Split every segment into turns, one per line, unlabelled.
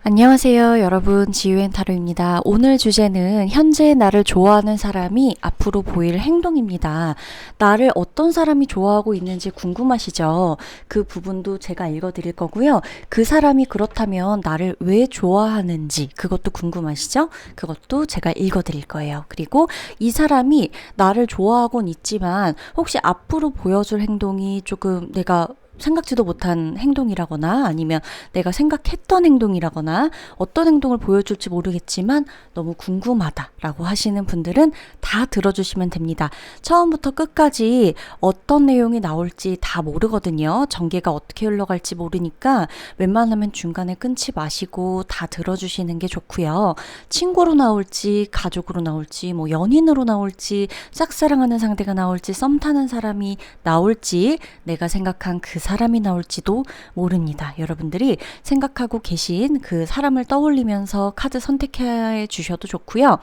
안녕하세요, 여러분. 지유앤타로입니다. 오늘 주제는 현재 나를 좋아하는 사람이 앞으로 보일 행동입니다. 나를 어떤 사람이 좋아하고 있는지 궁금하시죠? 그 부분도 제가 읽어드릴 거고요. 그 사람이 그렇다면 나를 왜 좋아하는지 그것도 궁금하시죠? 그것도 제가 읽어드릴 거예요. 그리고 이 사람이 나를 좋아하곤 있지만 혹시 앞으로 보여줄 행동이 조금 내가 생각지도 못한 행동이라거나 아니면 내가 생각했던 행동이라거나 어떤 행동을 보여줄지 모르겠지만 너무 궁금하다라고 하시는 분들은 다 들어주시면 됩니다. 처음부터 끝까지 어떤 내용이 나올지 다 모르거든요. 전개가 어떻게 흘러갈지 모르니까 웬만하면 중간에 끊지 마시고 다 들어주시는 게 좋고요. 친구로 나올지 가족으로 나올지 뭐 연인으로 나올지 짝사랑하는 상대가 나올지 썸 타는 사람이 나올지 내가 생각한 그 사람이 나올지도 모릅니다. 여러분들이 생각하고 계신 그 사람을 떠올리면서 카드 선택해 주셔도 좋고요.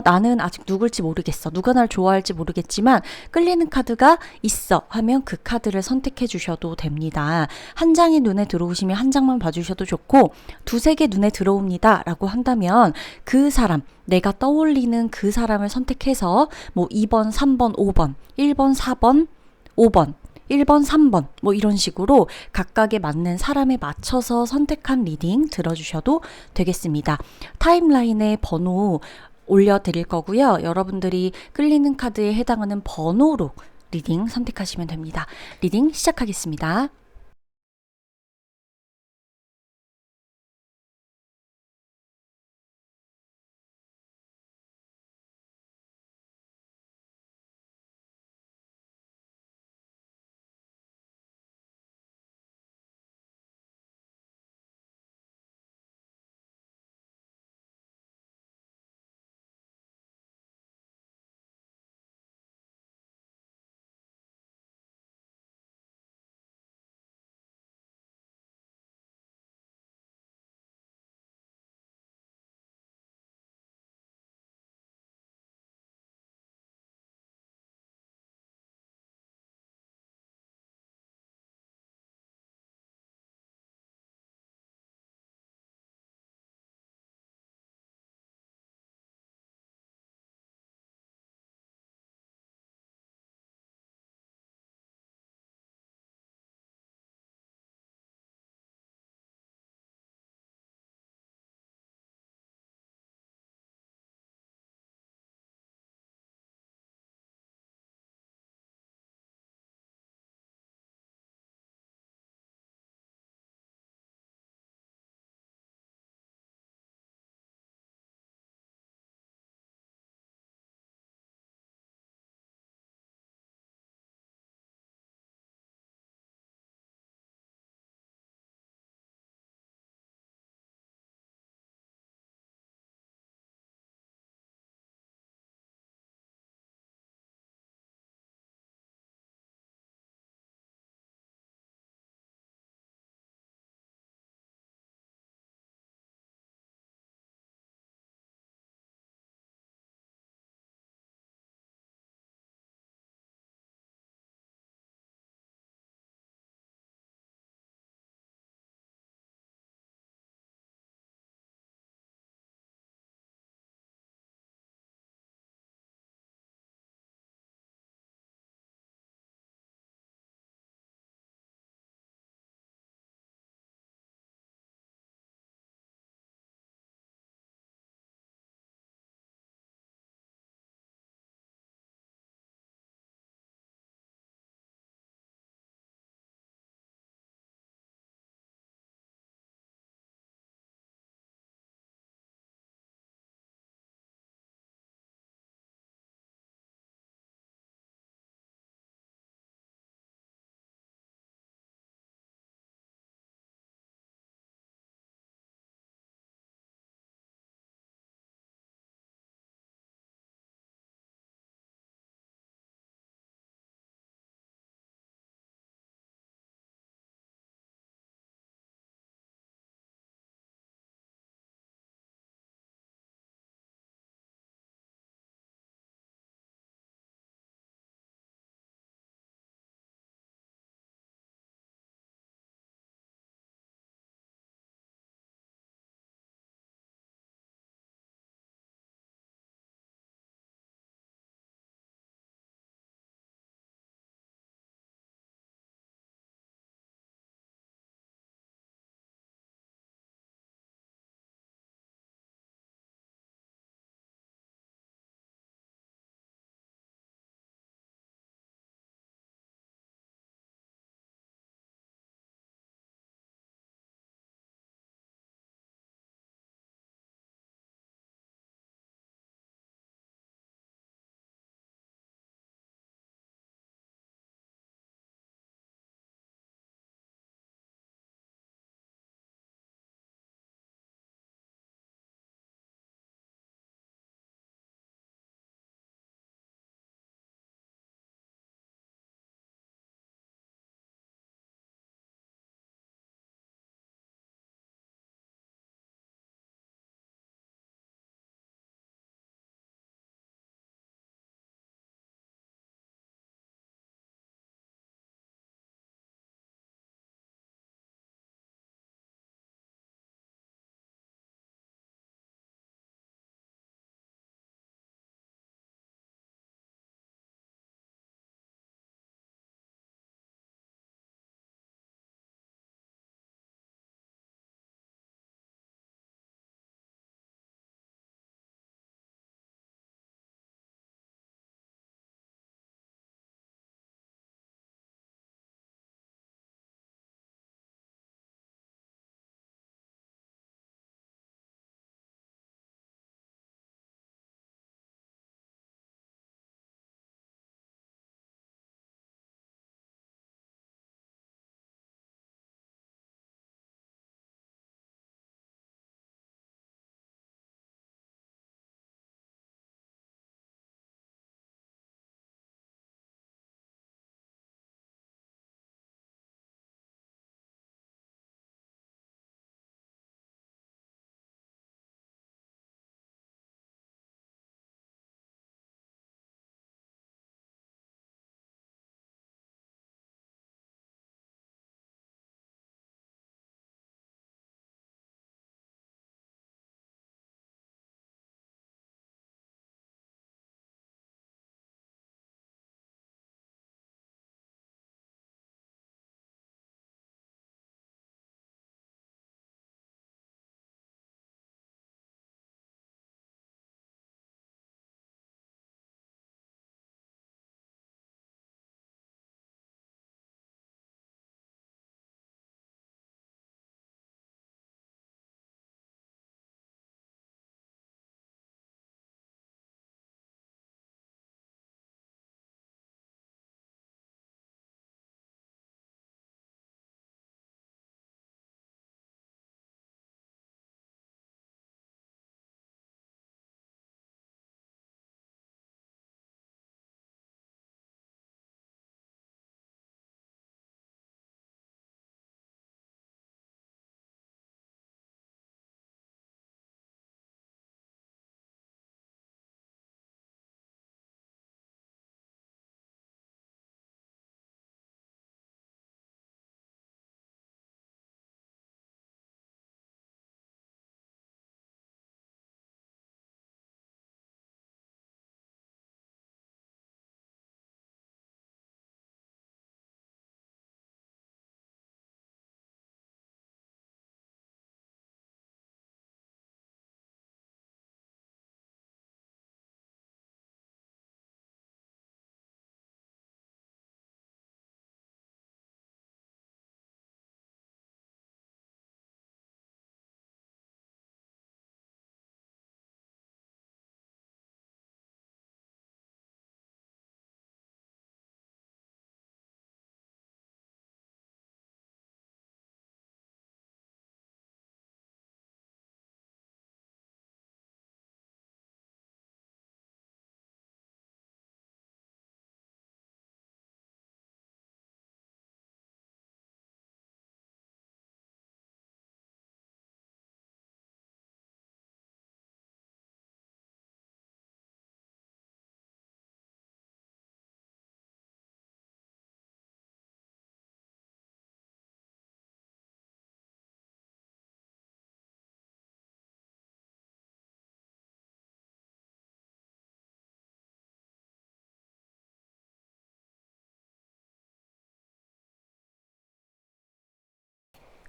나는 아직 누굴지 모르겠어. 누가 날 좋아할지 모르겠지만 끌리는 카드가 있어 하면 그 카드를 선택해 주셔도 됩니다. 한 장이 눈에 들어오시면 한 장만 봐주셔도 좋고 두세 개 눈에 들어옵니다 라고 한다면 그 사람 내가 떠올리는 그 사람을 선택해서 뭐 2번, 3번, 5번, 1번, 4번, 5번 1번, 3번 뭐 이런 식으로 각각에 맞는 사람에 맞춰서 선택한 리딩 들어주셔도 되겠습니다. 타임라인에 번호 올려드릴 거고요. 여러분들이 끌리는 카드에 해당하는 번호로 리딩 선택하시면 됩니다. 리딩 시작하겠습니다.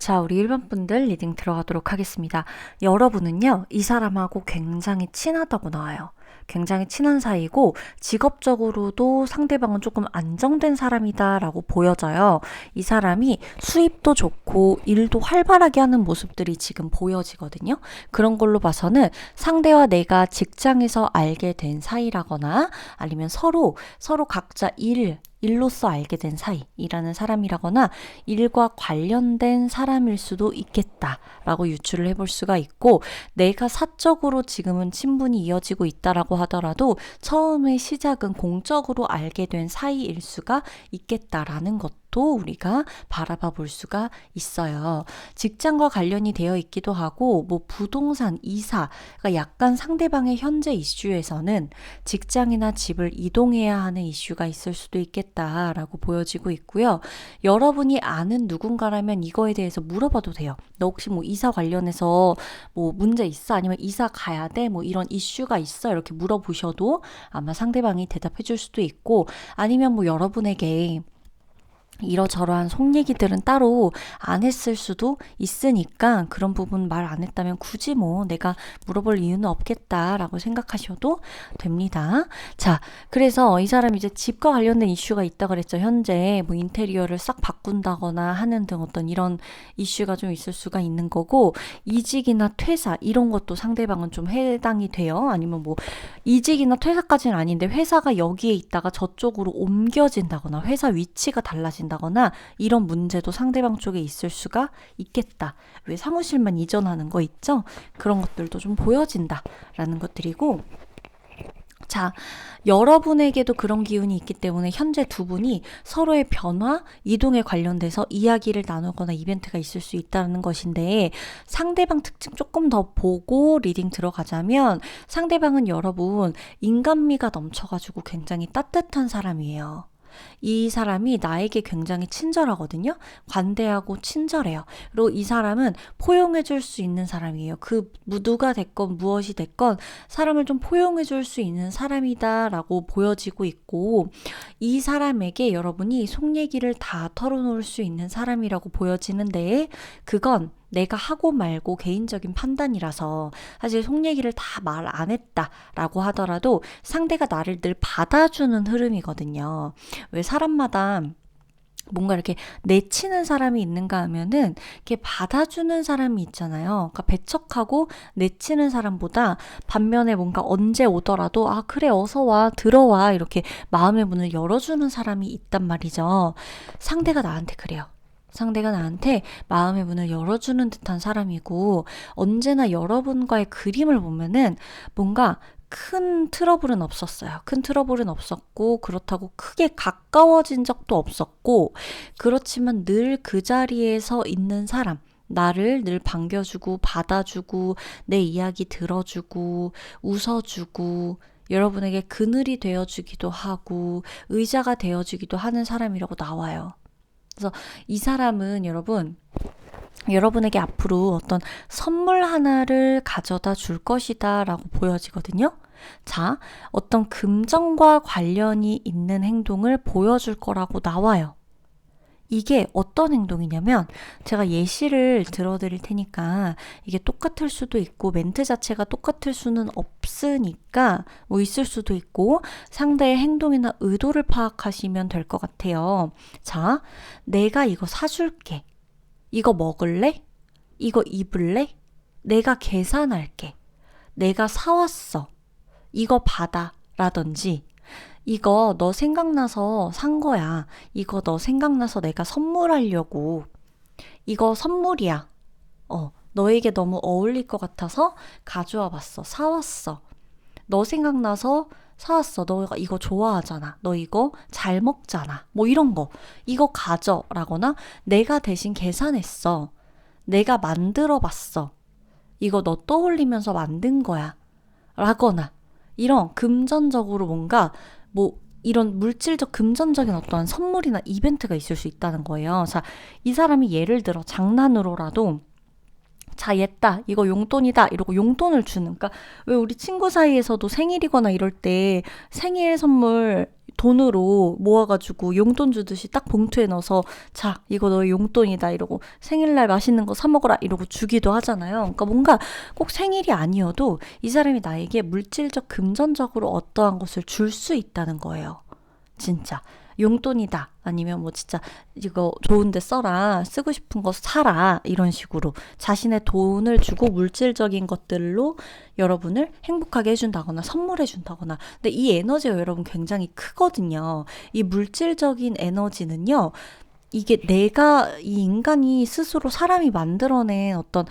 자, 우리 1번 분들 리딩 들어가도록 하겠습니다. 여러분은요, 이 사람하고 굉장히 친하다고 나와요. 굉장히 친한 사이고 직업적으로도 상대방은 조금 안정된 사람이다라고 보여져요. 이 사람이 수입도 좋고 일도 활발하게 하는 모습들이 지금 보여지거든요. 그런 걸로 봐서는 상대와 내가 직장에서 알게 된 사이라거나 아니면 서로 각자 일로서 알게 된 사이라는 사람이라거나 일과 관련된 사람일 수도 있겠다라고 유추를 해볼 수가 있고, 내가 사적으로 지금은 친분이 이어지고 있다라고 하더라도 처음에 시작은 공적으로 알게 된 사이일 수가 있겠다라는 것도 우리가 바라봐 볼 수가 있어요. 직장과 관련이 되어 있기도 하고 뭐 부동산, 이사, 그러니까 약간 상대방의 현재 이슈에서는 직장이나 집을 이동해야 하는 이슈가 있을 수도 있겠다라고 보여지고 있고요. 여러분이 아는 누군가라면 이거에 대해서 물어봐도 돼요. 너 혹시 뭐 이사 관련해서 뭐 문제 있어? 아니면 이사 가야 돼? 뭐 이런 이슈가 있어? 이렇게 물어보셔도 아마 상대방이 대답해 줄 수도 있고, 아니면 뭐 여러분에게 이러저러한 속 얘기들은 따로 안 했을 수도 있으니까 그런 부분 말 안 했다면 굳이 뭐 내가 물어볼 이유는 없겠다라고 생각하셔도 됩니다. 자, 그래서 이 사람이 이제 집과 관련된 이슈가 있다 그랬죠. 현재 뭐 인테리어를 싹 바꾼다거나 하는 등 어떤 이런 이슈가 좀 있을 수가 있는 거고, 이직이나 퇴사 이런 것도 상대방은 좀 해당이 돼요. 아니면 뭐 이직이나 퇴사까지는 아닌데 회사가 여기에 있다가 저쪽으로 옮겨진다거나 회사 위치가 달라진다거나 이런 문제도 상대방 쪽에 있을 수가 있겠다. 왜 사무실만 이전하는 거 있죠? 그런 것들도 좀 보여진다라는 것들이고, 자, 여러분에게도 그런 기운이 있기 때문에 현재 두 분이 서로의 변화, 이동에 관련돼서 이야기를 나누거나 이벤트가 있을 수 있다는 것인데, 상대방 특징 조금 더 보고 리딩 들어가자면 상대방은 여러분 인간미가 넘쳐가지고 굉장히 따뜻한 사람이에요. 이 사람이 나에게 굉장히 친절하거든요. 관대하고 친절해요. 그리고 이 사람은 포용해 줄 수 있는 사람이에요. 누가 됐건 무엇이 됐건 사람을 좀 포용해 줄 수 있는 사람이다라고 보여지고 있고, 이 사람에게 여러분이 속 얘기를 다 털어놓을 수 있는 사람이라고 보여지는데, 그건 내가 하고 말고 개인적인 판단이라서 사실 속 얘기를 다 말 안 했다라고 하더라도 상대가 나를 늘 받아주는 흐름이거든요. 왜 사람마다 뭔가 이렇게 내치는 사람이 있는가 하면은 이렇게 받아주는 사람이 있잖아요. 그러니까 배척하고 내치는 사람보다 반면에 뭔가 언제 오더라도 아 그래 어서 와 들어와 이렇게 마음의 문을 열어주는 사람이 있단 말이죠. 상대가 나한테 그래요. 상대가 나한테 마음의 문을 열어주는 듯한 사람이고, 언제나 여러분과의 그림을 보면은 뭔가 큰 트러블은 없었어요. 큰 트러블은 없었고, 그렇다고 크게 가까워진 적도 없었고, 그렇지만 늘 그 자리에서 있는 사람, 나를 늘 반겨주고 받아주고 내 이야기 들어주고 웃어주고 여러분에게 그늘이 되어주기도 하고 의자가 되어주기도 하는 사람이라고 나와요. 그래서 이 사람은 여러분에게 앞으로 어떤 선물 하나를 가져다 줄 것이다 라고 보여지거든요. 자, 어떤 금전과 관련이 있는 행동을 보여줄 거라고 나와요. 이게 어떤 행동이냐면, 제가 예시를 들어드릴 테니까 이게 똑같을 수도 있고 멘트 자체가 똑같을 수는 없으니까 뭐 있을 수도 있고 상대의 행동이나 의도를 파악하시면 될 것 같아요. 자, 내가 이거 사줄게. 이거 먹을래? 이거 입을래? 내가 계산할게. 내가 사왔어. 이거 받아. 라든지 이거 너 생각나서 산 거야. 이거 너 생각나서 내가 선물하려고. 이거 선물이야. 너에게 너무 어울릴 것 같아서 가져와 봤어. 사왔어. 너 생각나서 사왔어. 너가 이거 좋아하잖아. 너 이거 잘 먹잖아. 뭐 이런 거. 이거 가져. 라거나 내가 대신 계산했어. 내가 만들어 봤어. 이거 너 떠올리면서 만든 거야. 라거나 이런 금전적으로 뭔가 뭐 이런 물질적 금전적인 어떠한 선물이나 이벤트가 있을 수 있다는 거예요. 자, 이 사람이 예를 들어 장난으로라도 자, 얘다. 이거 용돈이다. 이러고 용돈을 주는. 그러니까 왜 우리 친구 사이에서도 생일이거나 이럴 때 생일 선물 돈으로 모아가지고 용돈 주듯이 딱 봉투에 넣어서 자, 이거 너의 용돈이다 이러고 생일날 맛있는 거 사 먹어라 이러고 주기도 하잖아요. 그러니까 뭔가 꼭 생일이 아니어도 이 사람이 나에게 물질적 금전적으로 어떠한 것을 줄 수 있다는 거예요. 진짜 용돈이다 아니면 뭐 진짜 이거 좋은데 써라 쓰고 싶은 거 사라 이런 식으로 자신의 돈을 주고 물질적인 것들로 여러분을 행복하게 해준다거나 선물해 준다거나. 근데 이 에너지가 여러분 굉장히 크거든요. 이 물질적인 에너지는요, 이게 내가 이 인간이 스스로 사람이 만들어낸 어떤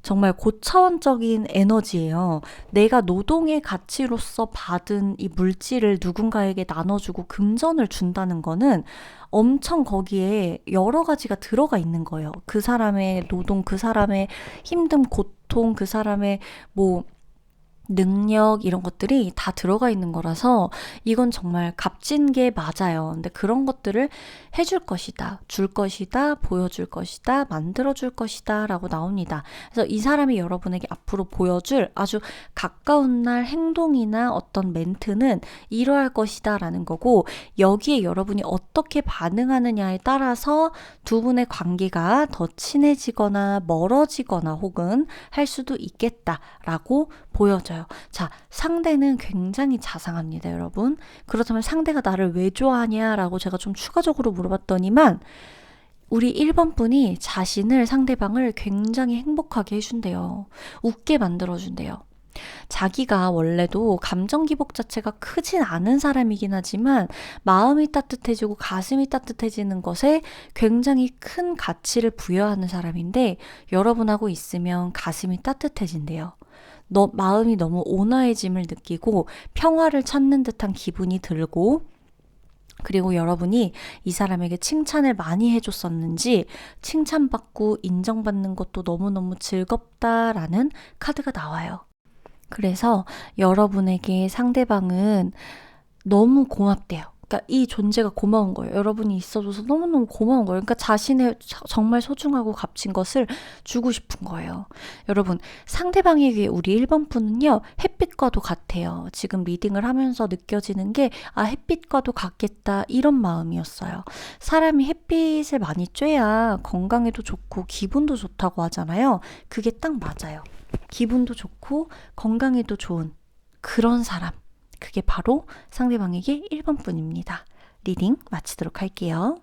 정말 고차원적인 에너지예요. 내가 노동의 가치로서 받은 이 물질을 누군가에게 나눠주고 금전을 준다는 거는 엄청 거기에 여러 가지가 들어가 있는 거예요. 그 사람의 노동, 그 사람의 힘듦, 고통, 그 사람의 뭐 능력 이런 것들이 다 들어가 있는 거라서 이건 정말 값진 게 맞아요. 근데 그런 것들을 해줄 것이다, 줄 것이다, 보여줄 것이다, 만들어줄 것이다 라고 나옵니다. 그래서 이 사람이 여러분에게 앞으로 보여줄 아주 가까운 날 행동이나 어떤 멘트는 이러할 것이다 라는 거고, 여기에 여러분이 어떻게 반응하느냐에 따라서 두 분의 관계가 더 친해지거나 멀어지거나 혹은 할 수도 있겠다라고 보여져요. 자, 상대는 굉장히 자상합니다, 여러분. 그렇다면 상대가 나를 왜 좋아하냐라고 제가 좀 추가적으로 물어봤더니만 우리 1번 분이 자신을, 상대방을 굉장히 행복하게 해준대요. 웃게 만들어준대요. 자기가 원래도 감정 기복 자체가 크진 않은 사람이긴 하지만 마음이 따뜻해지고 가슴이 따뜻해지는 것에 굉장히 큰 가치를 부여하는 사람인데, 여러분하고 있으면 가슴이 따뜻해진대요. 마음이 너무 온화해짐을 느끼고 평화를 찾는 듯한 기분이 들고, 그리고 여러분이 이 사람에게 칭찬을 많이 해줬었는지 칭찬받고 인정받는 것도 너무너무 즐겁다라는 카드가 나와요. 그래서 여러분에게 상대방은 너무 고맙대요. 그러니까 이 존재가 고마운 거예요. 여러분이 있어줘서 너무너무 고마운 거예요. 그러니까 자신의 정말 소중하고 값진 것을 주고 싶은 거예요. 여러분, 상대방에게 우리 1번 분은요, 햇빛과도 같아요. 지금 리딩을 하면서 느껴지는 게, 아, 햇빛과도 같겠다, 이런 마음이었어요. 사람이 햇빛을 많이 쬐야 건강에도 좋고 기분도 좋다고 하잖아요. 그게 딱 맞아요. 기분도 좋고 건강에도 좋은 그런 사람, 그게 바로 상대방에게 1번 분입니다. 리딩 마치도록 할게요.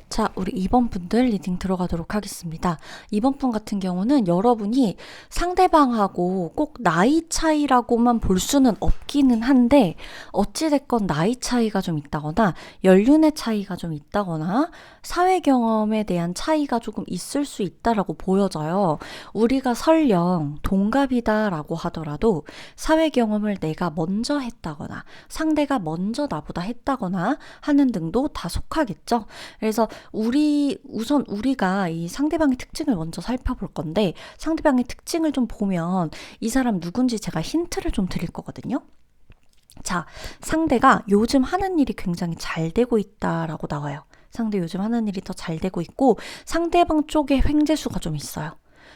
자, 우리 2번 분들 리딩 들어가도록 하겠습니다. 2번 분 같은 경우는 여러분이 상대방하고 꼭 나이 차이라고만 볼 수는 없기는 한데, 어찌됐건 나이 차이가 좀 있다거나 연륜의 차이가 좀 있다거나 사회 경험에 대한 차이가 조금 있을 수 있다라고 보여져요. 우리가 설령 동갑이다라고 하더라도 사회 경험을 내가 먼저 했다거나 상대가 먼저 나보다 했다거나 하는 등도 다 속하겠죠. 그래서 우선 우리가 이 상대방의 특징을 먼저 살펴볼 건데, 상대방의 특징을 좀 보면 이 사람 누군지 제가 힌트를 좀 드릴 거거든요. 자, 상대가 요즘 하는 일이 굉장히 잘 되고 있다라고 나와요. 상대 요즘 하는 일이 더 잘 되고 있고, 상대방 쪽에 횡재수가 좀 있어요.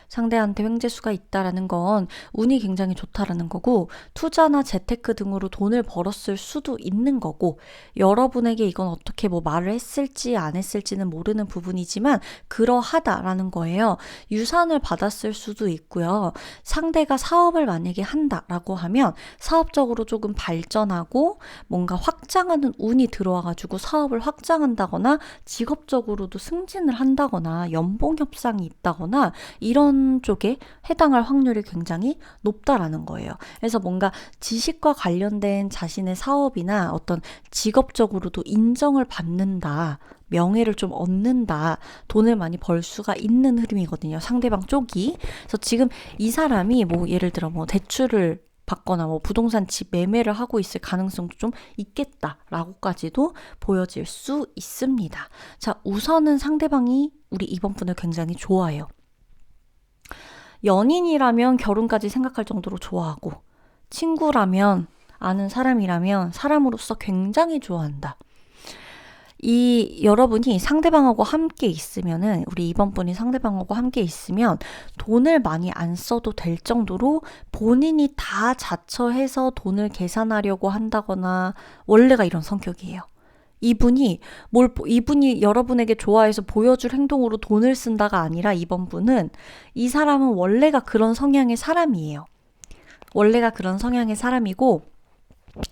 상대한테 횡재수가 있다라는 건 운이 굉장히 좋다라는 거고, 투자나 재테크 등으로 돈을 벌었을 수도 있는 거고, 여러분에게 이건 어떻게 뭐 말을 했을지 안 했을지는 모르는 부분이지만 그러하다라는 거예요. 유산을 받았을 수도 있고요. 상대가 사업을 만약에 한다라고 하면 사업적으로 조금 발전하고 뭔가 확장하는 운이 들어와가지고 사업을 확장한다거나 직업적으로도 승진을 한다거나 연봉 협상이 있다거나 이런 쪽에 해당할 확률이 굉장히 높다라는 거예요. 그래서 뭔가 지식과 관련된 자신의 사업이나 어떤 직업적으로도 인정을 받는다, 명예를 좀 얻는다, 돈을 많이 벌 수가 있는 흐름이거든요, 상대방 쪽이. 그래서 지금 이 사람이 뭐 예를 들어 뭐 대출을 받거나 뭐 부동산 집 매매를 하고 있을 가능성도 좀 있겠다라고까지도 보여질 수 있습니다. 자, 우선은 상대방이 우리 2번 분을 굉장히 좋아해요. 연인이라면 결혼까지 생각할 정도로 좋아하고, 친구라면 아는 사람이라면 사람으로서 굉장히 좋아한다. 여러분이 상대방하고 함께 있으면은, 우리 2번 분이 상대방하고 함께 있으면 돈을 많이 안 써도 될 정도로 본인이 다 자처해서 돈을 계산하려고 한다거나, 원래가 이런 성격이에요. 이분이 여러분에게 좋아해서 보여줄 행동으로 돈을 쓴다가 아니라, 2번 분은, 이 사람은 원래가 그런 성향의 사람이에요. 원래가 그런 성향의 사람이고,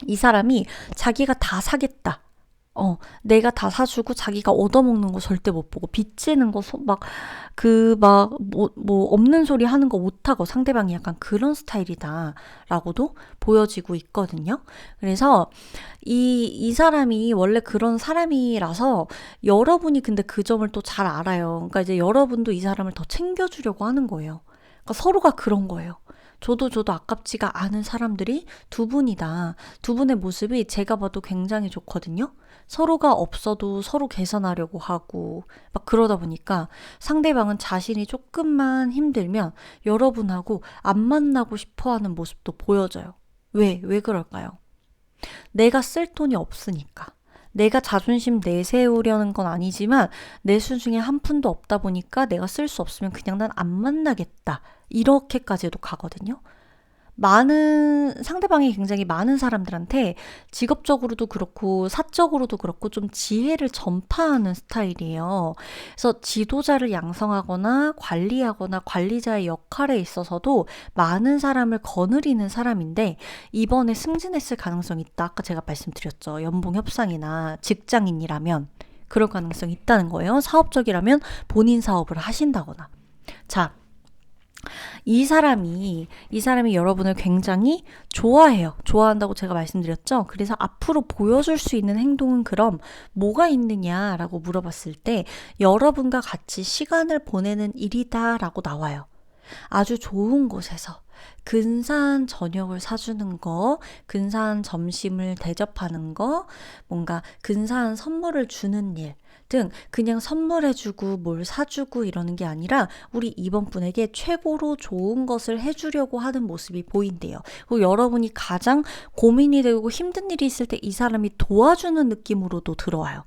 이 사람이 자기가 다 사겠다. 내가 다 사주고 자기가 얻어먹는 거 절대 못 보고, 빚지는 거, 없는 소리 하는 거 못하고, 상대방이 약간 그런 스타일이다 라고도 보여지고 있거든요. 그래서 이 사람이 원래 그런 사람이라서, 여러분이 근데 그 점을 또 잘 알아요. 그러니까 이제 여러분도 이 사람을 더 챙겨주려고 하는 거예요. 그러니까 서로가 그런 거예요. 저도 아깝지가 않은 사람들이 두 분이다. 두 분의 모습이 제가 봐도 굉장히 좋거든요. 서로가 없어도 서로 개선하려고 하고 막 그러다 보니까, 상대방은 자신이 조금만 힘들면 여러분하고 안 만나고 싶어하는 모습도 보여져요. 왜 그럴까요? 내가 쓸 돈이 없으니까. 내가 자존심 내세우려는 건 아니지만 내 수중에 한 푼도 없다 보니까 내가 쓸 수 없으면 그냥 난 안 만나겠다. 이렇게까지도 가거든요. 상대방이 굉장히 많은 사람들한테 직업적으로도 그렇고 사적으로도 그렇고 좀 지혜를 전파하는 스타일이에요. 그래서 지도자를 양성하거나 관리하거나 관리자의 역할에 있어서도 많은 사람을 거느리는 사람인데, 이번에 승진했을 가능성이 있다. 아까 제가 말씀드렸죠. 연봉 협상이나 직장인이라면 그럴 가능성이 있다는 거예요. 사업적이라면 본인 사업을 하신다거나. 자, 이 사람이 여러분을 굉장히 좋아해요. 좋아한다고 제가 말씀드렸죠. 그래서 앞으로 보여줄 수 있는 행동은 그럼 뭐가 있느냐라고 물어봤을 때, 여러분과 같이 시간을 보내는 일이다라고 나와요. 아주 좋은 곳에서 근사한 저녁을 사주는 거, 근사한 점심을 대접하는 거, 뭔가 근사한 선물을 주는 일 등, 그냥 선물해주고 뭘 사주고 이러는 게 아니라 우리 2번 분에게 최고로 좋은 것을 해주려고 하는 모습이 보인대요. 그리고 여러분이 가장 고민이 되고 힘든 일이 있을 때 이 사람이 도와주는 느낌으로도 들어와요.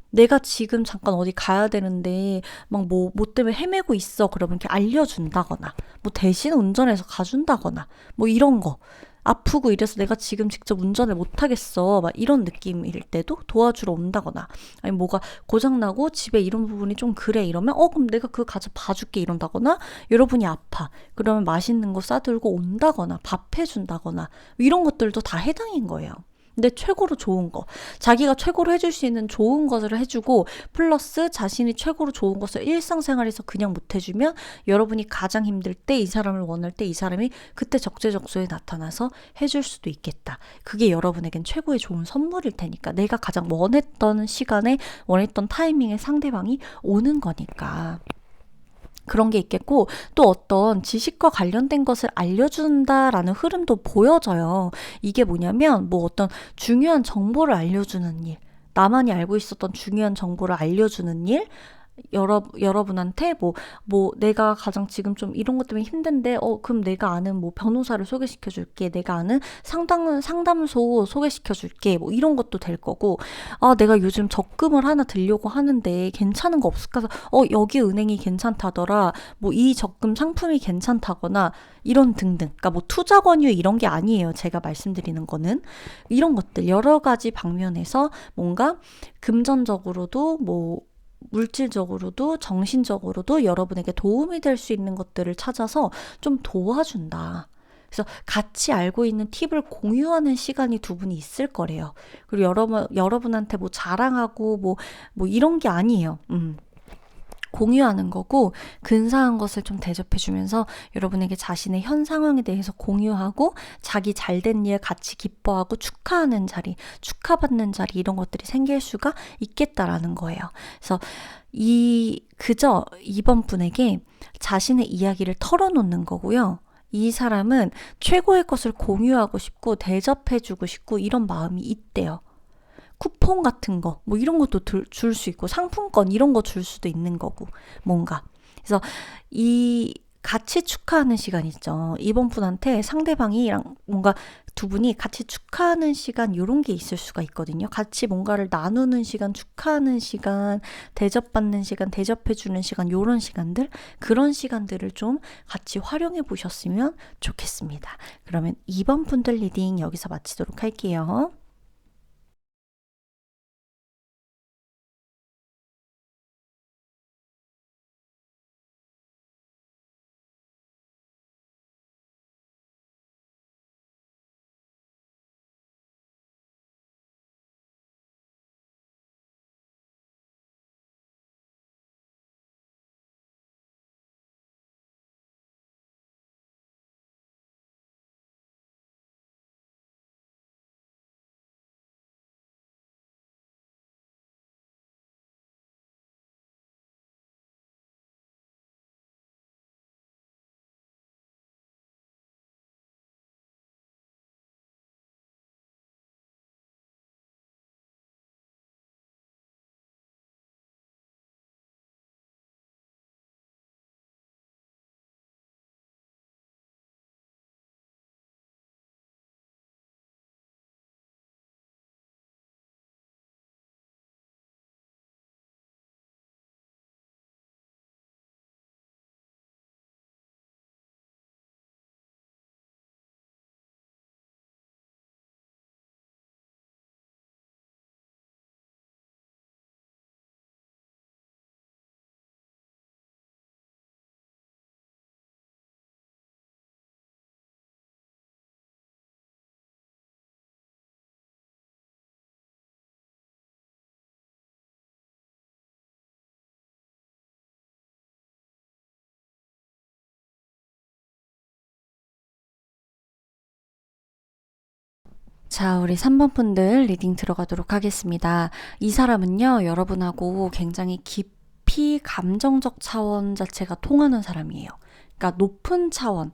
내가 지금 잠깐 어디 가야 되는데 뭐 때문에 헤매고 있어. 그러면 이렇게 알려준다거나, 뭐 대신 운전해서 가준다거나, 뭐 이런 거. 아프고 이래서 내가 지금 직접 운전을 못하겠어. 막 이런 느낌일 때도 도와주러 온다거나, 아니 뭐가 고장나고 집에 이런 부분이 좀 그래 이러면 그럼 내가 그거 가서 봐줄게 이런다거나, 여러분이 아파. 그러면 맛있는 거 싸들고 온다거나, 밥 해준다거나, 이런 것들도 다 해당인 거예요. 근데 최고로 좋은 거, 자기가 최고로 해줄 수 있는 좋은 것을 해주고, 플러스 자신이 최고로 좋은 것을 일상생활에서 그냥 못 해주면, 여러분이 가장 힘들 때, 이 사람을 원할 때 이 사람이 그때 적재적소에 나타나서 해줄 수도 있겠다. 그게 여러분에겐 최고의 좋은 선물일 테니까, 내가 가장 원했던 시간에 원했던 타이밍에 상대방이 오는 거니까. 그런 게 있겠고, 또 어떤 지식과 관련된 것을 알려준다라는 흐름도 보여져요. 이게 뭐냐면, 뭐 어떤 중요한 정보를 알려주는 일, 나만이 알고 있었던 중요한 정보를 알려주는 일, 여러분한테 내가 가장 지금 좀 이런 것 때문에 힘든데, 그럼 내가 아는 뭐 변호사를 소개시켜 줄게. 내가 아는 상담소 소개시켜 줄게. 뭐 이런 것도 될 거고, 내가 요즘 적금을 하나 들려고 하는데 괜찮은 거 없을까? 여기 은행이 괜찮다더라. 뭐 이 적금 상품이 괜찮다거나, 이런 등등. 그러니까 뭐 투자 권유 이런 게 아니에요. 제가 말씀드리는 거는. 이런 것들, 여러 가지 방면에서 뭔가 금전적으로도 물질적으로도 정신적으로도 여러분에게 도움이 될 수 있는 것들을 찾아서 좀 도와준다. 그래서 같이 알고 있는 팁을 공유하는 시간이 두 분이 있을 거래요. 그리고 여러분한테 뭐 자랑하고 뭐 이런 게 아니에요. 공유하는 거고, 근사한 것을 좀 대접해주면서 여러분에게 자신의 현 상황에 대해서 공유하고, 자기 잘된 일 같이 기뻐하고 축하하는 자리, 축하받는 자리, 이런 것들이 생길 수가 있겠다라는 거예요. 그래서 그저 2번 분에게 자신의 이야기를 털어놓는 거고요. 이 사람은 최고의 것을 공유하고 싶고 대접해주고 싶고 이런 마음이 있대요. 쿠폰 같은 거, 뭐 이런 것도 줄 수 있고, 상품권 이런 거 줄 수도 있는 거고, 뭔가. 그래서 같이 축하하는 시간 있죠. 이번 분한테 상대방이랑 뭔가 두 분이 같이 축하하는 시간 요런 게 있을 수가 있거든요. 같이 뭔가를 나누는 시간, 축하하는 시간, 대접받는 시간, 대접해주는 시간 요런 시간들 그런 시간들을 좀 같이 활용해 보셨으면 좋겠습니다. 그러면 2번 분들 리딩 여기서 마치도록 할게요. 자, 우리 3번 분들 리딩 들어가도록 하겠습니다. 이 사람은요, 여러분하고 굉장히 깊이 감정적 차원 자체가 통하는 사람이에요. 그러니까 높은 차원,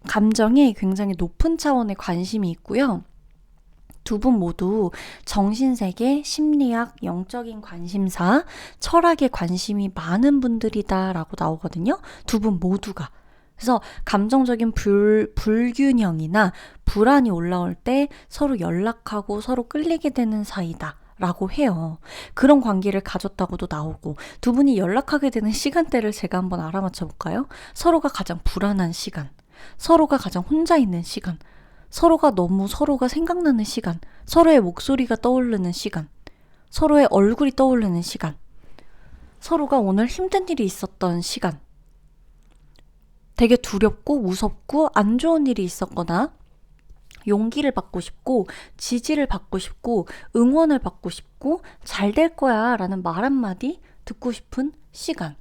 감정이 굉장히 높은 차원의 관심이 있고요. 두 분 모두 정신세계, 심리학, 영적인 관심사, 철학에 관심이 많은 분들이다라고 나오거든요. 두 분 모두가. 그래서 감정적인 불균형이나 불안이 올라올 때 서로 연락하고 서로 끌리게 되는 사이다. 라고 해요. 그런 관계를 가졌다고도 나오고 두 분이 연락하게 되는 시간대를 제가 한번 알아맞혀 볼까요? 서로가 가장 불안한 시간, 서로가 가장 혼자 있는 시간, 서로가 너무 서로가 생각나는 시간, 서로의 목소리가 떠오르는 시간, 서로의 얼굴이 떠오르는 시간, 서로가 오늘 힘든 일이 있었던 시간, 되게 두렵고 무섭고 안 좋은 일이 있었거나 용기를 받고 싶고 지지를 받고 싶고 응원을 받고 싶고 잘 될 거야 라는 말 한마디 듣고 싶은 시간,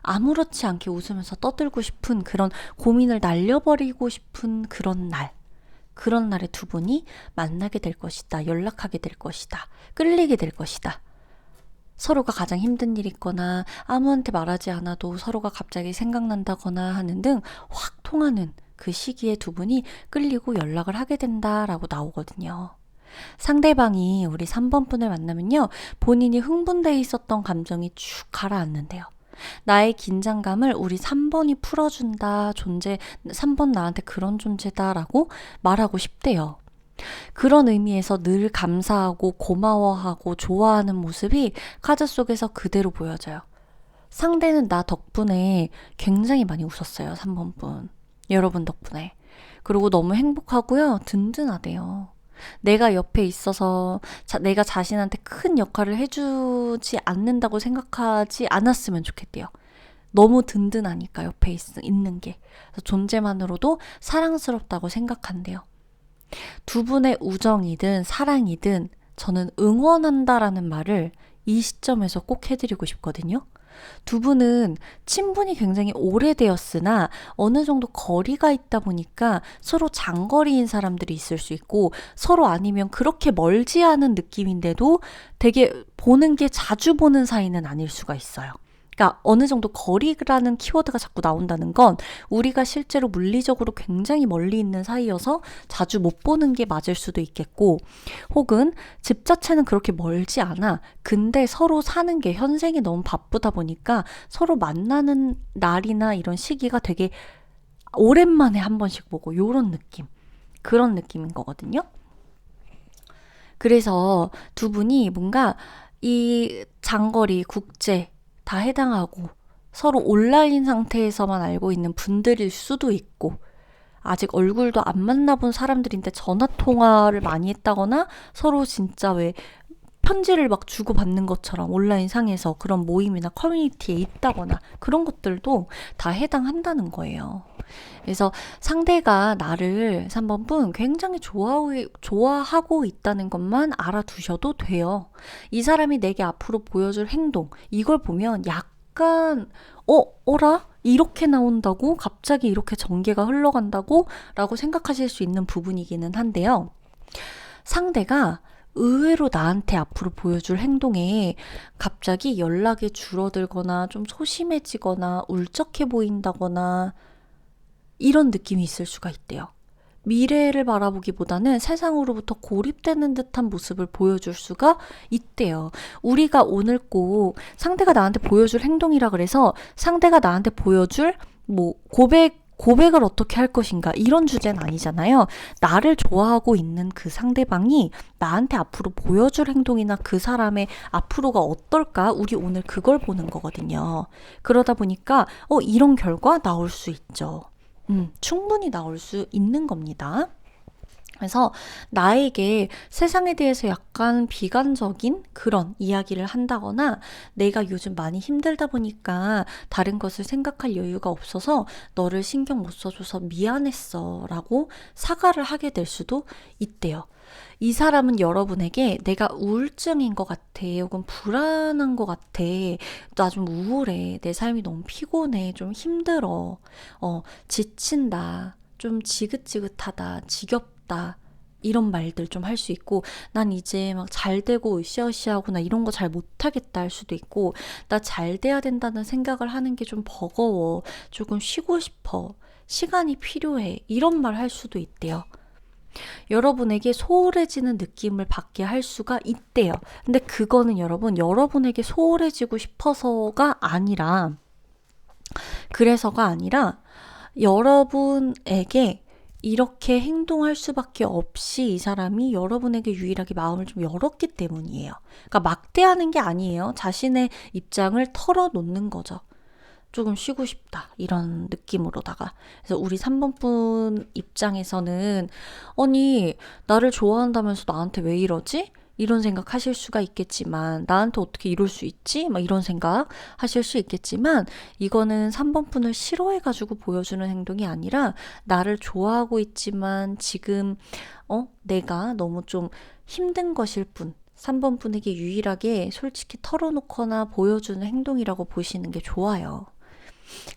아무렇지 않게 웃으면서 떠들고 싶은 그런 고민을 날려버리고 싶은 그런 날, 그런 날에 두 분이 만나게 될 것이다, 연락하게 될 것이다, 끌리게 될 것이다. 서로가 가장 힘든 일 있거나 아무한테 말하지 않아도 서로가 갑자기 생각난다거나 하는 등 확 통하는 그 시기에 두 분이 끌리고 연락을 하게 된다라고 나오거든요. 상대방이 우리 3번 분을 만나면요, 본인이 흥분돼 있었던 감정이 쭉 가라앉는데요. 나의 긴장감을 우리 3번이 풀어준다, 3번 나한테 그런 존재다라고 말하고 싶대요. 그런 의미에서 늘 감사하고 고마워하고 좋아하는 모습이 카드 속에서 그대로 보여져요. 상대는 나 덕분에 굉장히 많이 웃었어요, 3번 분. 여러분 덕분에. 그리고 너무 행복하고요, 든든하대요. 내가 옆에 있어서 내가 자신한테 큰 역할을 해주지 않는다고 생각하지 않았으면 좋겠대요. 너무 든든하니까 옆에 있는 게. 그래서 존재만으로도 사랑스럽다고 생각한대요. 두 분의 우정이든 사랑이든 저는 응원한다라는 말을 이 시점에서 꼭 해드리고 싶거든요. 두 분은 친분이 굉장히 오래되었으나 어느 정도 거리가 있다 보니까 서로 장거리인 사람들이 있을 수 있고, 서로 아니면 그렇게 멀지 않은 느낌인데도 되게 보는 게 자주 보는 사이는 아닐 수가 있어요. 그러니까 어느 정도 거리라는 키워드가 자꾸 나온다는 건 우리가 실제로 물리적으로 굉장히 멀리 있는 사이여서 자주 못 보는 게 맞을 수도 있겠고, 혹은 집 자체는 그렇게 멀지 않아. 근데 서로 사는 게 현생이 너무 바쁘다 보니까 서로 만나는 날이나 이런 시기가 되게 오랜만에 한 번씩 보고 요런 느낌. 그런 느낌인 거거든요. 그래서 두 분이 뭔가 이 장거리, 국제 다 해당하고 서로 온라인 상태에서만 알고 있는 분들일 수도 있고, 아직 얼굴도 안 만나본 사람들인데 전화 통화를 많이 했다거나 서로 진짜 왜 편지를 막 주고받는 것처럼 온라인 상에서 그런 모임이나 커뮤니티에 있다거나 그런 것들도 다 해당한다는 거예요. 그래서 상대가 나를 3번분 굉장히 좋아하고 있다는 것만 알아두셔도 돼요. 이 사람이 내게 앞으로 보여줄 행동, 이걸 보면 약간, 어라? 이렇게 나온다고? 갑자기 이렇게 전개가 흘러간다고? 라고 생각하실 수 있는 부분이기는 한데요. 상대가 의외로 나한테 앞으로 보여줄 행동에 갑자기 연락이 줄어들거나 좀 소심해지거나 울적해 보인다거나 이런 느낌이 있을 수가 있대요. 미래를 바라보기보다는 세상으로부터 고립되는 듯한 모습을 보여줄 수가 있대요. 우리가 오늘 꼭 상대가 나한테 보여줄 행동이라 그래서 상대가 나한테 보여줄 고백을 어떻게 할 것인가 이런 주제는 아니잖아요. 나를 좋아하고 있는 그 상대방이 나한테 앞으로 보여줄 행동이나 그 사람의 앞으로가 어떨까? 우리 오늘 그걸 보는 거거든요. 그러다 보니까 이런 결과 나올 수 있죠. 충분히 나올 수 있는 겁니다. 그래서 나에게 세상에 대해서 약간 비관적인 그런 이야기를 한다거나 내가 요즘 많이 힘들다 보니까 다른 것을 생각할 여유가 없어서 너를 신경 못 써줘서 미안했어 라고 사과를 하게 될 수도 있대요. 이 사람은 여러분에게 내가 우울증인 것 같아, 혹은 불안한 것 같아, 나 좀 우울해, 내 삶이 너무 피곤해, 좀 힘들어, 지친다, 좀 지긋지긋하다, 지겹다, 이런 말들 좀 할 수 있고, 난 이제 막 잘 되고 으쌰으쌰하구나 이런 거 잘 못하겠다 할 수도 있고, 나 잘 돼야 된다는 생각을 하는 게 좀 버거워, 조금 쉬고 싶어, 시간이 필요해, 이런 말 할 수도 있대요. 여러분에게 소홀해지는 느낌을 받게 할 수가 있대요. 근데 그거는 여러분에게 소홀해지고 싶어서가 아니라, 그래서가 아니라, 여러분에게 이렇게 행동할 수밖에 없이 이 사람이 여러분에게 유일하게 마음을 좀 열었기 때문이에요. 그러니까 막대하는 게 아니에요. 자신의 입장을 털어놓는 거죠. 조금 쉬고 싶다 이런 느낌으로다가. 그래서 우리 3번분 입장에서는 아니 나를 좋아한다면서 나한테 왜 이러지? 이런 생각 하실 수가 있겠지만, 나한테 어떻게 이럴 수 있지? 막 이런 생각 하실 수 있겠지만, 이거는 3번분을 싫어해가지고 보여주는 행동이 아니라 나를 좋아하고 있지만 지금 내가 너무 좀 힘든 것일 뿐, 3번 분에게 유일하게 솔직히 털어놓거나 보여주는 행동이라고 보시는 게 좋아요.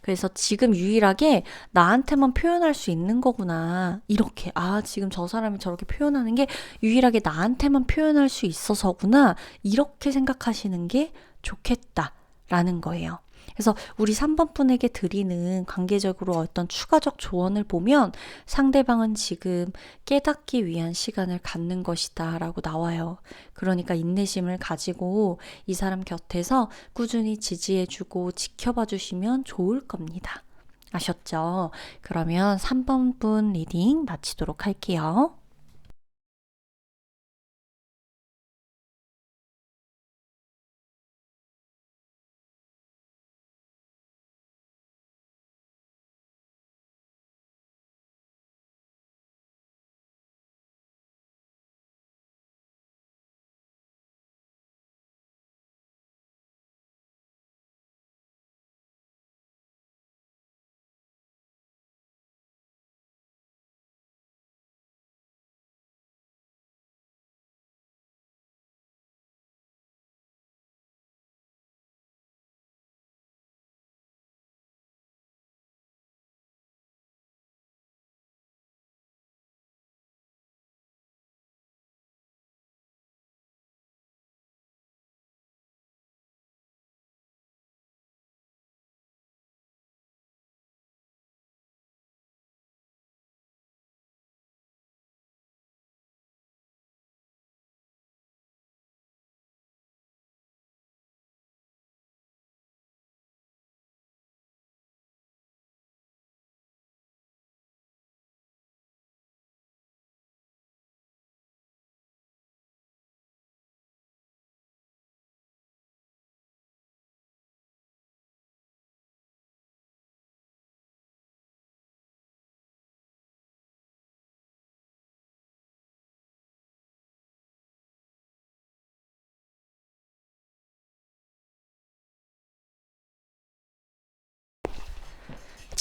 그래서 지금 유일하게 나한테만 표현할 수 있는 거구나. 이렇게, 지금 저 사람이 저렇게 표현하는 게 유일하게 나한테만 표현할 수 있어서구나. 이렇게 생각하시는 게 좋겠다라는 거예요. 그래서 우리 3번 분에게 드리는 관계적으로 어떤 추가적 조언을 보면 상대방은 지금 깨닫기 위한 시간을 갖는 것이다 라고 나와요. 그러니까 인내심을 가지고 이 사람 곁에서 꾸준히 지지해주고 지켜봐 주시면 좋을 겁니다. 아셨죠? 그러면 3번 분 리딩 마치도록 할게요.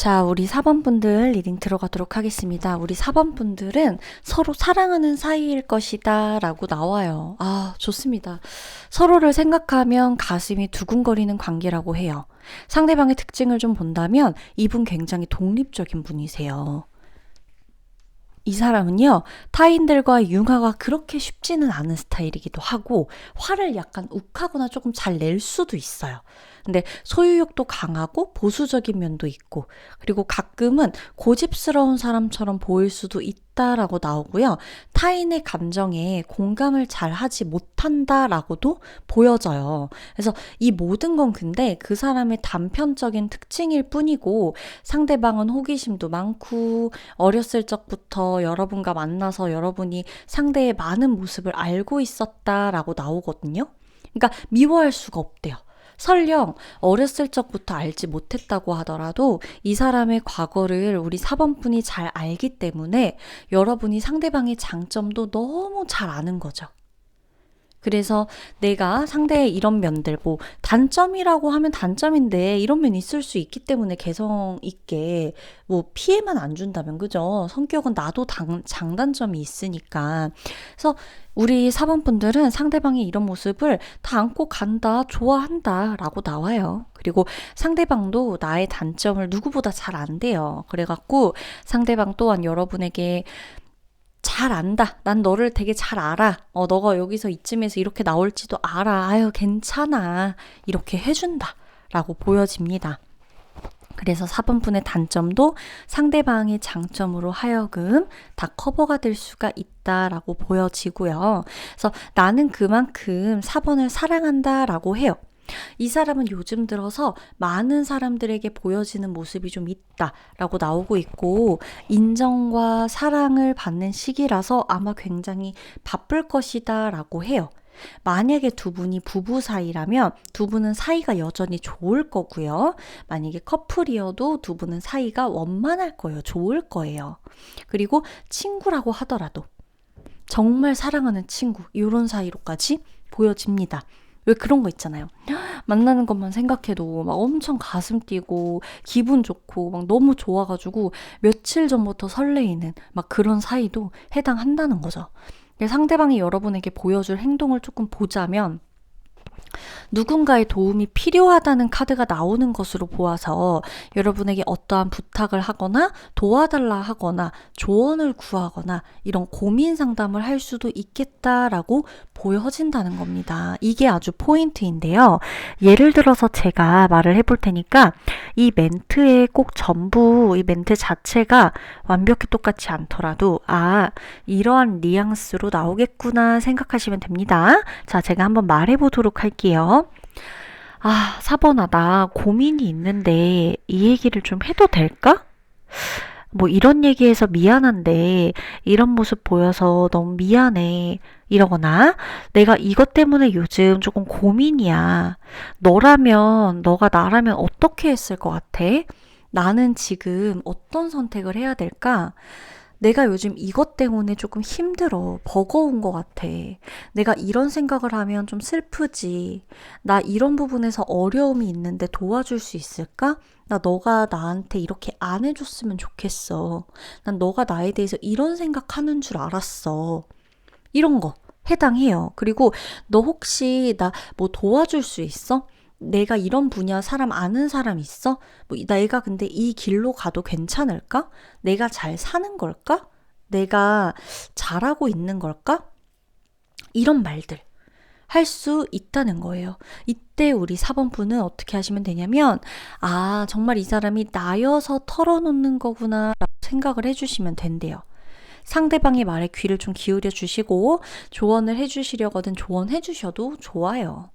자, 우리 4번 분들 리딩 들어가도록 하겠습니다. 우리 4번 분들은 서로 사랑하는 사이일 것이다 라고 나와요. 아, 좋습니다. 서로를 생각하면 가슴이 두근거리는 관계라고 해요. 상대방의 특징을 좀 본다면 이분 굉장히 독립적인 분이세요. 이 사람은요, 타인들과의 융화가 그렇게 쉽지는 않은 스타일이기도 하고, 화를 약간 욱하거나 조금 잘 낼 수도 있어요. 근데 소유욕도 강하고 보수적인 면도 있고, 그리고 가끔은 고집스러운 사람처럼 보일 수도 있다라고 나오고요. 타인의 감정에 공감을 잘 하지 못한다라고도 보여져요. 그래서 이 모든 건 근데 그 사람의 단편적인 특징일 뿐이고, 상대방은 호기심도 많고, 어렸을 적부터 여러분과 만나서 여러분이 상대의 많은 모습을 알고 있었다라고 나오거든요. 그러니까 미워할 수가 없대요. 설령 어렸을 적부터 알지 못했다고 하더라도 이 사람의 과거를 우리 4번 분이 잘 알기 때문에 여러분이 상대방의 장점도 너무 잘 아는 거죠. 그래서 내가 상대의 이런 면들, 뭐 단점이라고 하면 단점인데 이런 면이 있을 수 있기 때문에 개성 있게 뭐 피해만 안 준다면, 그죠? 성격은 나도 장단점이 있으니까. 그래서 우리 4번 분들은 상대방의 이런 모습을 다 안고 간다, 좋아한다 라고 나와요. 그리고 상대방도 나의 단점을 누구보다 잘 안대요. 그래갖고 상대방 또한 여러분에게 잘 안다. 난 너를 되게 잘 알아. 너가 여기서 이쯤에서 이렇게 나올지도 알아. 아유, 괜찮아. 이렇게 해준다. 라고 보여집니다. 그래서 4번 분의 단점도 상대방의 장점으로 하여금 다 커버가 될 수가 있다라고 보여지고요. 그래서 나는 그만큼 4번을 사랑한다라고 해요. 이 사람은 요즘 들어서 많은 사람들에게 보여지는 모습이 좀 있다라고 나오고 있고, 인정과 사랑을 받는 시기라서 아마 굉장히 바쁠 것이다 라고 해요. 만약에 두 분이 부부 사이라면 두 분은 사이가 여전히 좋을 거고요. 만약에 커플이어도 두 분은 사이가 원만할 거예요. 좋을 거예요. 그리고 친구라고 하더라도 정말 사랑하는 친구, 이런 사이로까지 보여집니다. 왜 그런 거 있잖아요. 만나는 것만 생각해도 막 엄청 가슴 뛰고 기분 좋고 막 너무 좋아가지고 며칠 전부터 설레이는 막 그런 사이도 해당한다는 거죠. 상대방이 여러분에게 보여줄 행동을 조금 보자면 누군가의 도움이 필요하다는 카드가 나오는 것으로 보아서 여러분에게 어떠한 부탁을 하거나 도와달라 하거나 조언을 구하거나 이런 고민 상담을 할 수도 있겠다라고 보여진다는 겁니다. 이게 아주 포인트인데요. 예를 들어서 제가 말을 해볼 테니까 이 멘트의 꼭 전부, 이 멘트 자체가 완벽히 똑같지 않더라도 이러한 뉘앙스로 나오겠구나 생각하시면 됩니다. 자, 제가 한번 말해보도록 할게요. 4번아, 나 고민이 있는데 이 얘기를 좀 해도 될까? 뭐 이런 얘기해서 미안한데 이런 모습 보여서 너무 미안해. 이러거나 내가 이것 때문에 요즘 조금 고민이야. 너가 나라면 어떻게 했을 것 같아? 나는 지금 어떤 선택을 해야 될까? 내가 요즘 이것 때문에 조금 힘들어. 버거운 것 같아. 내가 이런 생각을 하면 좀 슬프지. 나 이런 부분에서 어려움이 있는데 도와줄 수 있을까? 너가 나한테 이렇게 안 해줬으면 좋겠어. 난 너가 나에 대해서 이런 생각하는 줄 알았어. 이런 거 해당해요. 그리고 너 혹시 나 뭐 도와줄 수 있어? 내가 이런 분야 사람 아는 사람 있어? 내가 근데 이 길로 가도 괜찮을까? 내가 잘 사는 걸까? 내가 잘하고 있는 걸까? 이런 말들 할 수 있다는 거예요. 이때 우리 4번 분은 어떻게 하시면 되냐면 정말 이 사람이 나여서 털어놓는 거구나 라고 생각을 해주시면 된대요. 상대방의 말에 귀를 좀 기울여 주시고 조언을 해주시려거든 조언해 주셔도 좋아요.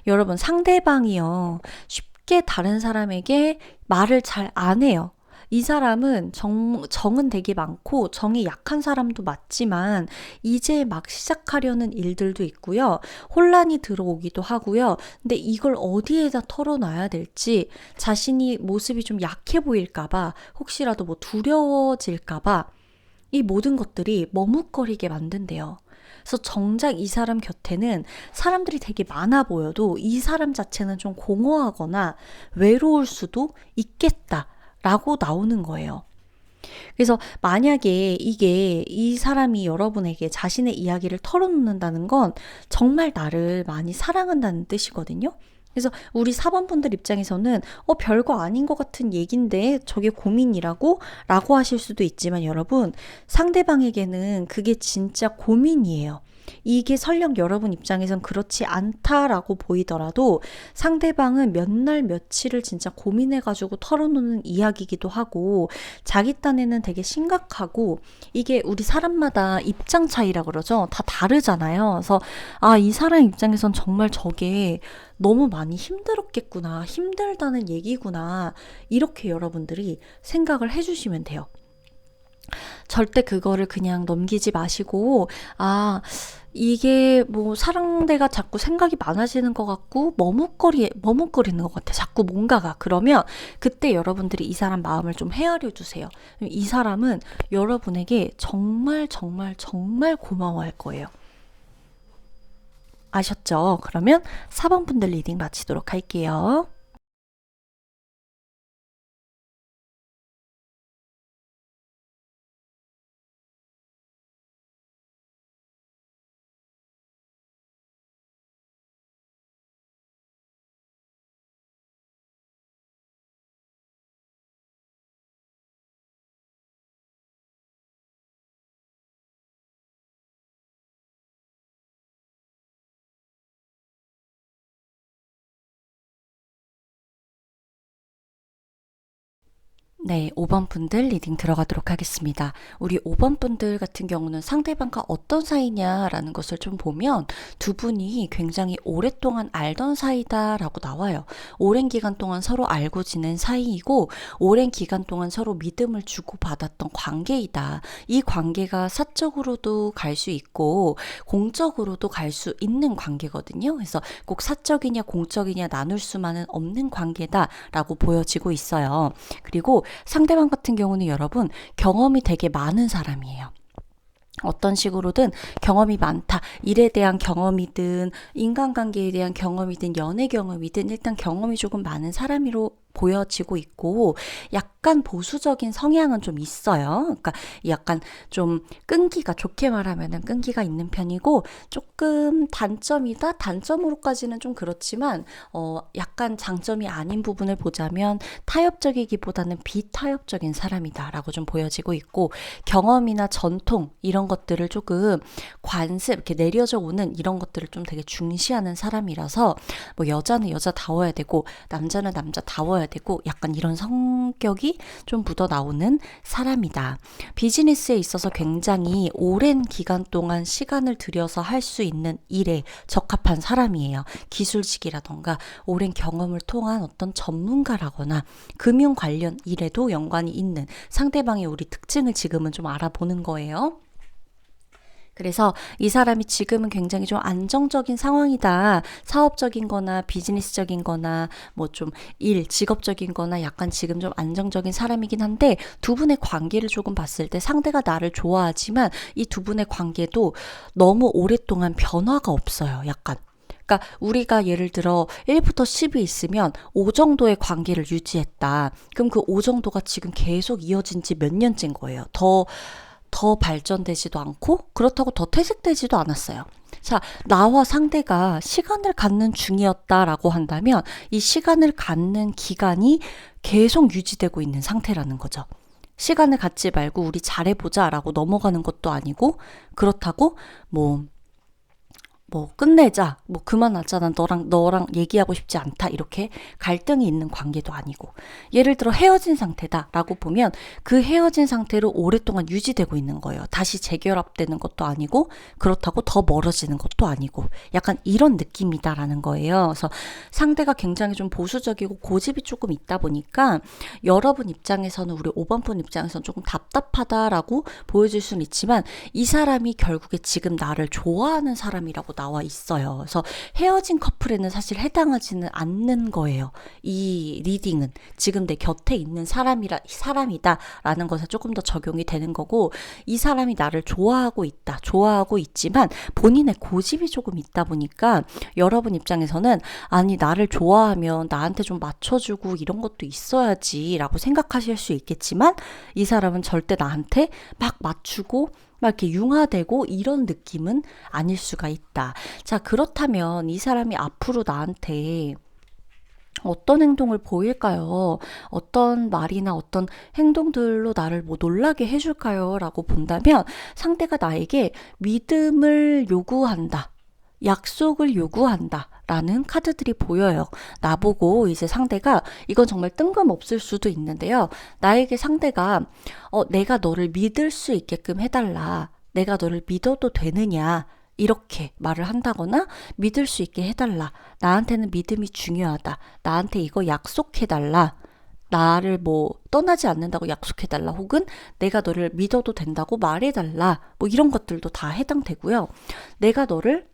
여러분, 상대방이요, 쉽게 다른 사람에게 말을 잘 안 해요. 이 사람은 정은 되게 많고 정이 약한 사람도 맞지만 이제 막 시작하려는 일들도 있고요. 혼란이 들어오기도 하고요. 근데 이걸 어디에다 털어놔야 될지 자신이 모습이 좀 약해 보일까봐, 혹시라도 뭐 두려워질까봐 이 모든 것들이 머뭇거리게 만든대요. 그래서 정작 이 사람 곁에는 사람들이 되게 많아 보여도 이 사람 자체는 좀 공허하거나 외로울 수도 있겠다 라고 나오는 거예요. 그래서 만약에 이게 이 사람이 여러분에게 자신의 이야기를 털어놓는다는 건 정말 나를 많이 사랑한다는 뜻이거든요. 그래서 우리 4번 분들 입장에서는 별거 아닌 것 같은 얘긴데 저게 고민이라고? 라고 하실 수도 있지만 여러분, 상대방에게는 그게 진짜 고민이에요. 이게 설령 여러분 입장에선 그렇지 않다라고 보이더라도 상대방은 몇 날 며칠을 진짜 고민해가지고 털어놓는 이야기이기도 하고 자기 딴에는 되게 심각하고 이게 우리 사람마다 입장 차이라 그러죠. 다 다르잖아요. 그래서 이 사람 입장에선 정말 저게 너무 많이 힘들었겠구나. 힘들다는 얘기구나. 이렇게 여러분들이 생각을 해주시면 돼요. 절대 그거를 그냥 넘기지 마시고, 이게 뭐 상대가 자꾸 생각이 많아지는 것 같고 머뭇거리는 것 같아. 자꾸 뭔가가. 그러면 그때 여러분들이 이 사람 마음을 좀 헤아려 주세요. 이 사람은 여러분에게 정말 정말 정말 고마워할 거예요. 아셨죠? 그러면 4번 분들 리딩 마치도록 할게요. 네, 5번 분들 리딩 들어가도록 하겠습니다. 우리 5번 분들 같은 경우는 상대방과 어떤 사이냐라는 것을 좀 보면 두 분이 굉장히 오랫동안 알던 사이다라고 나와요. 오랜 기간 동안 서로 알고 지낸 사이이고 오랜 기간 동안 서로 믿음을 주고받았던 관계이다. 이 관계가 사적으로도 갈 수 있고 공적으로도 갈 수 있는 관계거든요. 그래서 꼭 사적이냐 공적이냐 나눌 수만은 없는 관계다라고 보여지고 있어요. 그리고 상대방 같은 경우는 여러분 경험이 되게 많은 사람이에요. 어떤 식으로든 경험이 많다. 일에 대한 경험이든 인간관계에 대한 경험이든 연애 경험이든 일단 경험이 조금 많은 사람으로 보여지고 있고 약간 보수적인 성향은 좀 있어요. 그러니까 약간 좀 끈기가 좋게 말하면은 끈기가 있는 편이고 조금 단점이다. 단점으로까지는 좀 그렇지만 약간 장점이 아닌 부분을 보자면 타협적이기보다는 비타협적인 사람이다라고 좀 보여지고 있고 경험이나 전통 이런 것들을 조금 관습 이렇게 내려져 오는 이런 것들을 좀 되게 중시하는 사람이라서 뭐 여자는 여자다워야 되고 남자는 남자다워야 되고 약간 이런 성격이 좀 묻어 나오는 사람이다. 비즈니스에 있어서 굉장히 오랜 기간 동안 시간을 들여서 할 수 있는 일에 적합한 사람이에요. 기술직이라던가 오랜 경험을 통한 어떤 전문가라거나 금융 관련 일에도 연관이 있는 상대방의 우리 특징을 지금은 좀 알아보는 거예요. 그래서 이 사람이 지금은 굉장히 좀 안정적인 상황이다. 사업적인 거나 비즈니스적인 거나 뭐 좀 직업적인 거나 약간 지금 좀 안정적인 사람이긴 한데 두 분의 관계를 조금 봤을 때 상대가 나를 좋아하지만 이 두 분의 관계도 너무 오랫동안 변화가 없어요. 약간. 그러니까 우리가 예를 들어 1부터 10이 있으면 5 정도의 관계를 유지했다. 그럼 그 5 정도가 지금 계속 이어진 지 몇 년째인 거예요. 더 발전되지도 않고 그렇다고 더 퇴색되지도 않았어요. 자, 나와 상대가 시간을 갖는 중이었다라고 한다면 이 시간을 갖는 기간이 계속 유지되고 있는 상태라는 거죠. 시간을 갖지 말고 우리 잘해보자라고 넘어가는 것도 아니고 그렇다고 뭐 끝내자, 그만하자, 난 너랑 얘기하고 싶지 않다, 이렇게 갈등이 있는 관계도 아니고, 예를 들어 헤어진 상태다라고 보면 그 헤어진 상태로 오랫동안 유지되고 있는 거예요. 다시 재결합되는 것도 아니고, 그렇다고 더 멀어지는 것도 아니고, 약간 이런 느낌이다라는 거예요. 그래서 상대가 굉장히 좀 보수적이고 고집이 조금 있다 보니까, 여러분 입장에서는, 우리 5번 분 입장에서는 조금 답답하다라고 보여질 수는 있지만, 이 사람이 결국에 지금 나를 좋아하는 사람이라고 나와 있어요. 그래서 헤어진 커플에는 사실 해당하지는 않는 거예요. 이 리딩은 지금 내 곁에 있는 사람이다라는 것에 조금 더 적용이 되는 거고, 이 사람이 나를 좋아하고 있지만 본인의 고집이 조금 있다 보니까 여러분 입장에서는 아니 나를 좋아하면 나한테 좀 맞춰주고 이런 것도 있어야지라고 생각하실 수 있겠지만, 이 사람은 절대 나한테 막 맞추고 막 이렇게 융화되고 이런 느낌은 아닐 수가 있다. 자, 그렇다면 이 사람이 앞으로 나한테 어떤 행동을 보일까요? 어떤 말이나 어떤 행동들로 나를 뭐 놀라게 해줄까요? 라고 본다면, 상대가 나에게 믿음을 요구한다, 약속을 요구한다 라는 카드들이 보여요. 나보고 이제 상대가, 이건 정말 뜬금없을 수도 있는데요, 나에게 상대가 내가 너를 믿을 수 있게끔 해달라, 내가 너를 믿어도 되느냐, 이렇게 말을 한다거나, 믿을 수 있게 해달라, 나한테는 믿음이 중요하다, 나한테 이거 약속해달라, 나를 뭐 떠나지 않는다고 약속해달라, 혹은 내가 너를 믿어도 된다고 말해달라, 뭐 이런 것들도 다 해당되고요. 내가 너를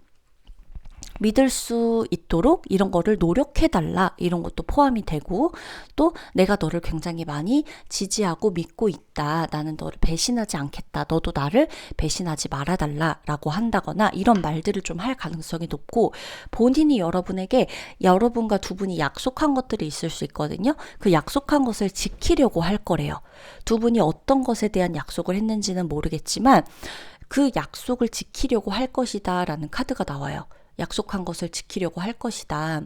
믿을 수 있도록 이런 거를 노력해달라, 이런 것도 포함이 되고, 또 내가 너를 굉장히 많이 지지하고 믿고 있다, 나는 너를 배신하지 않겠다, 너도 나를 배신하지 말아달라 라고 한다거나, 이런 말들을 좀 할 가능성이 높고, 본인이 여러분에게, 여러분과 두 분이 약속한 것들이 있을 수 있거든요. 그 약속한 것을 지키려고 할 거래요. 두 분이 어떤 것에 대한 약속을 했는지는 모르겠지만 그 약속을 지키려고 할 것이다 라는 카드가 나와요. 약속한 것을 지키려고 할 것이다.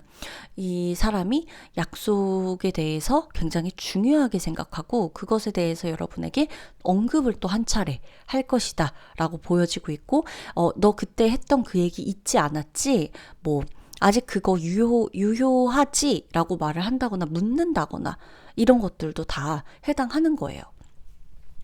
이 사람이 약속에 대해서 굉장히 중요하게 생각하고, 그것에 대해서 여러분에게 언급을 또 한 차례 할 것이다 라고 보여지고 있고, 너 그때 했던 그 얘기 잊지 않았지? 뭐 아직 그거 유효하지? 라고 말을 한다거나 묻는다거나, 이런 것들도 다 해당하는 거예요.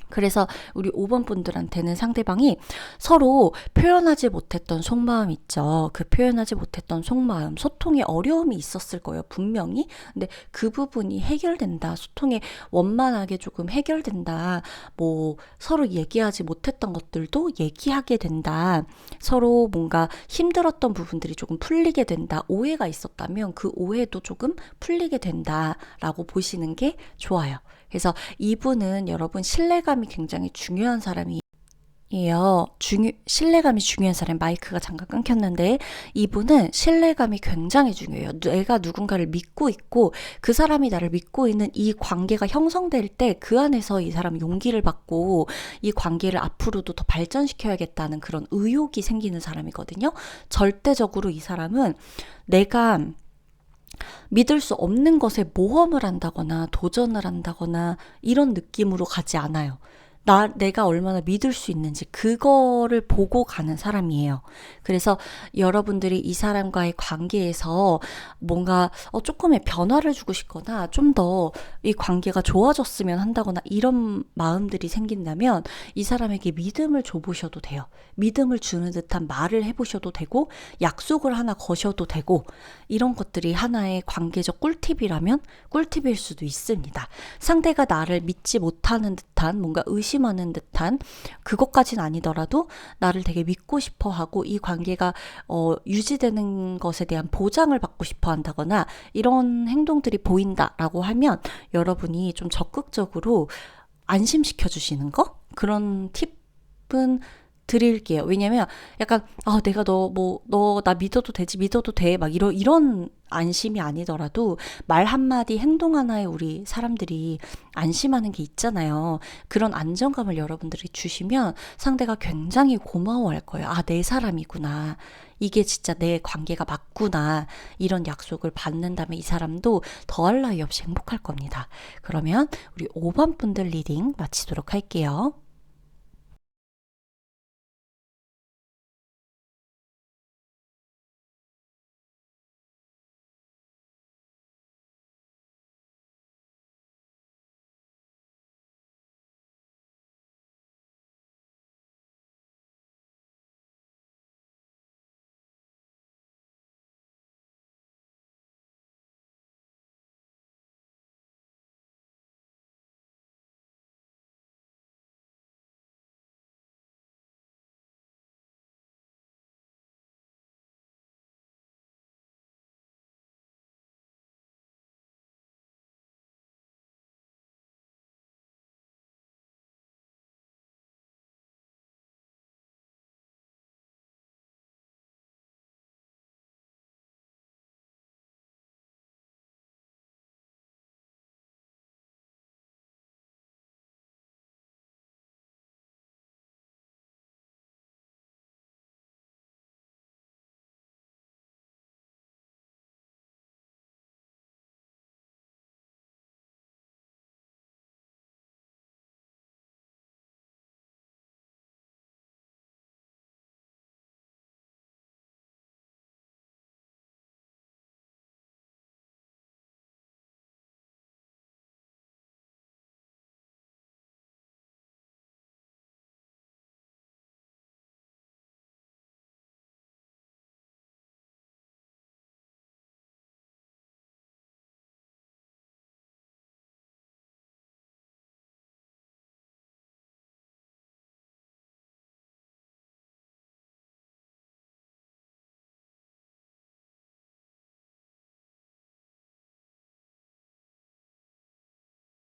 그래서 우리 5번 분들한테는 상대방이 서로 표현하지 못했던 속마음 있죠. 그 표현하지 못했던 속마음, 소통에 어려움이 있었을 거예요, 분명히. 근데 그 부분이 해결된다, 소통에 원만하게 조금 해결된다, 뭐 서로 얘기하지 못했던 것들도 얘기하게 된다, 서로 뭔가 힘들었던 부분들이 조금 풀리게 된다, 오해가 있었다면 그 오해도 조금 풀리게 된다라고 보시는 게 좋아요. 그래서 이분은 여러분 신뢰감이 굉장히 중요한 사람이에요. 신뢰감이 중요한 사람, 마이크가 잠깐 끊겼는데, 이분은 신뢰감이 굉장히 중요해요. 내가 누군가를 믿고 있고 그 사람이 나를 믿고 있는 이 관계가 형성될 때 그 안에서 이 사람이 용기를 받고 이 관계를 앞으로도 더 발전시켜야겠다는 그런 의욕이 생기는 사람이거든요. 절대적으로 이 사람은 내가 믿을 수 없는 것에 모험을 한다거나 도전을 한다거나 이런 느낌으로 가지 않아요. 내가 얼마나 믿을 수 있는지 그거를 보고 가는 사람이에요. 그래서 여러분들이 이 사람과의 관계에서 뭔가 조금의 변화를 주고 싶거나 좀 더 이 관계가 좋아졌으면 한다거나 이런 마음들이 생긴다면 이 사람에게 믿음을 줘보셔도 돼요. 믿음을 주는 듯한 말을 해보셔도 되고, 약속을 하나 거셔도 되고, 이런 것들이 하나의 관계적 꿀팁이라면 꿀팁일 수도 있습니다. 상대가 나를 믿지 못하는 듯한, 뭔가 의심하는 듯한, 그것까지는 아니더라도 나를 되게 믿고 싶어 하고 이 관계가 유지되는 것에 대한 보장을 받고 싶어 한다거나 이런 행동들이 보인다라고 하면 여러분이 좀 적극적으로 안심시켜 주시는 거? 그런 팁은 드릴게요. 왜냐면 약간 내가 너 나 믿어도 되지, 믿어도 돼, 막 이런 안심이 아니더라도 말 한마디, 행동 하나에 우리 사람들이 안심하는 게 있잖아요. 그런 안정감을 여러분들이 주시면 상대가 굉장히 고마워할 거예요. 내 사람이구나, 이게 진짜 내 관계가 맞구나, 이런 약속을 받는다면 이 사람도 더할 나위 없이 행복할 겁니다. 그러면 우리 5번 분들 리딩 마치도록 할게요.